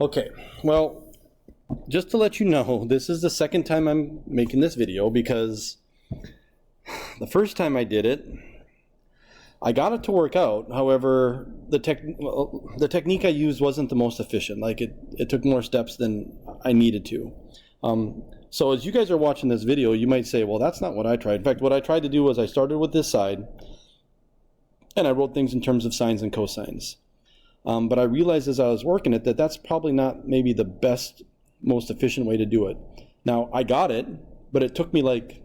Okay, well, just to let you know, this is the second time I'm making this video because the first time I did it, I got it to work out. However, the technique I used wasn't the most efficient. Like it took more steps than I needed to. So as you guys are watching this video, you might say, well, that's not what I tried. In fact, what I tried to do was I started with this side and I wrote things in terms of sines and cosines. But I realized as I was working it that that's probably not maybe the best, most efficient way to do it. Now, I got it, but it took me like,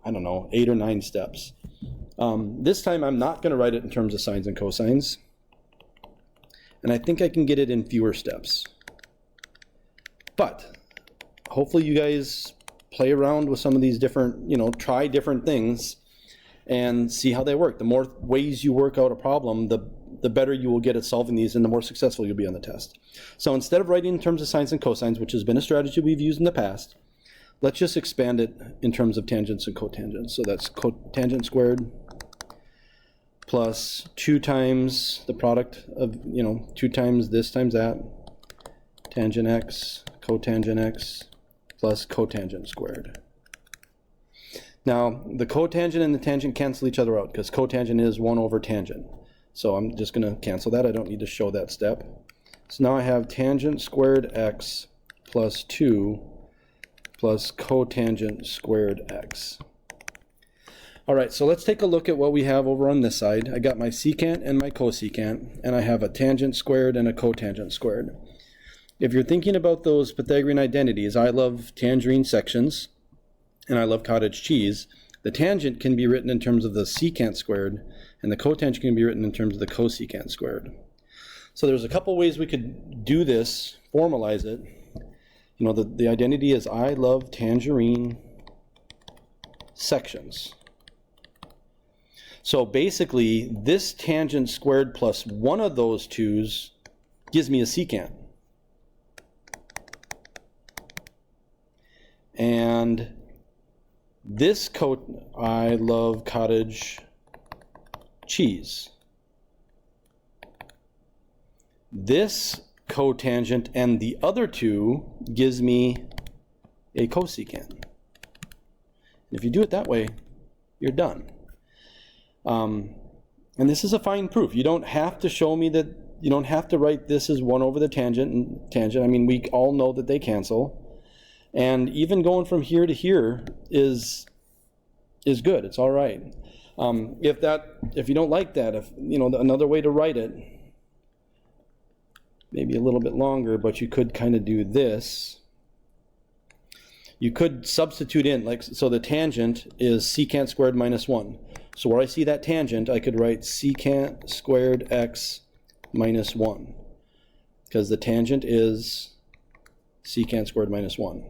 I don't know, 8 or 9 steps. This time I'm not going to write it in terms of sines and cosines. And I think I can get it in fewer steps. But hopefully you guys play around with some of these different, try different things and see how they work. The more ways you work out a problem, the better you will get at solving these and the more successful you'll be on the test. So instead of writing in terms of sines and cosines, which has been a strategy we've used in the past, let's just expand it in terms of tangents and cotangents. So that's cotangent squared plus 2 times the product of, 2 times this times that, tangent x, cotangent x, plus cotangent squared. Now, the cotangent and the tangent cancel each other out because cotangent is 1 over tangent. So I'm just going to cancel that. I don't need to show that step. So now I have tangent squared x plus 2 plus cotangent squared x. All right, so let's take a look at what we have over on this side. I got my secant and my cosecant, and I have a tangent squared and a cotangent squared. If you're thinking about those Pythagorean identities, I love tangerine sections, and I love cottage cheese. The tangent can be written in terms of the secant squared, and the cotangent can be written in terms of the cosecant squared. So there's a couple ways we could do this, formalize it. The identity is I love tangerine sections. So basically, this tangent squared plus one of those 2's gives me a secant. And this I love cottage cheese. This cotangent and the other 2 gives me a cosecant. If you do it that way, you're done. And this is a fine proof. You don't have to show me that, you don't have to write this as 1 over the tangent and tangent. I mean, we all know that they cancel. And even going from here to here is good. It's all right. If you don't like that, another way to write it, maybe a little bit longer, but you could kind of do this. You could substitute in, so the tangent is secant squared minus 1. So where I see that tangent, I could write secant squared x minus 1, because the tangent is secant squared minus 1,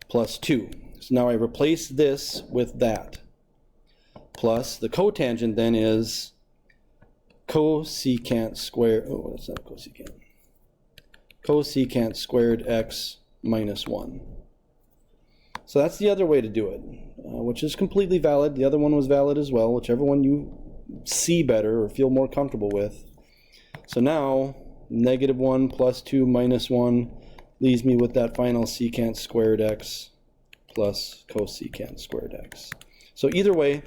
plus 2. So now I replace this with that, plus the cotangent then is cosecant squared, that's not cosecant, cosecant squared x minus 1. So that's the other way to do it, which is completely valid. The other one was valid as well, whichever one you see better or feel more comfortable with. So now, -1 plus 2 minus 1 leaves me with that final secant squared x plus cosecant squared x. So either way,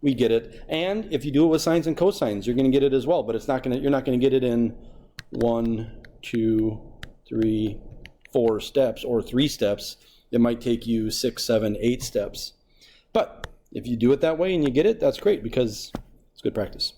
we get it. And if you do it with sines and cosines, you're going to get it as well, but you're not going to get it in 1, 2, 3, 4 steps or 3 steps. It might take you 6, 7, 8 steps. But if you do it that way and you get it, that's great because it's good practice.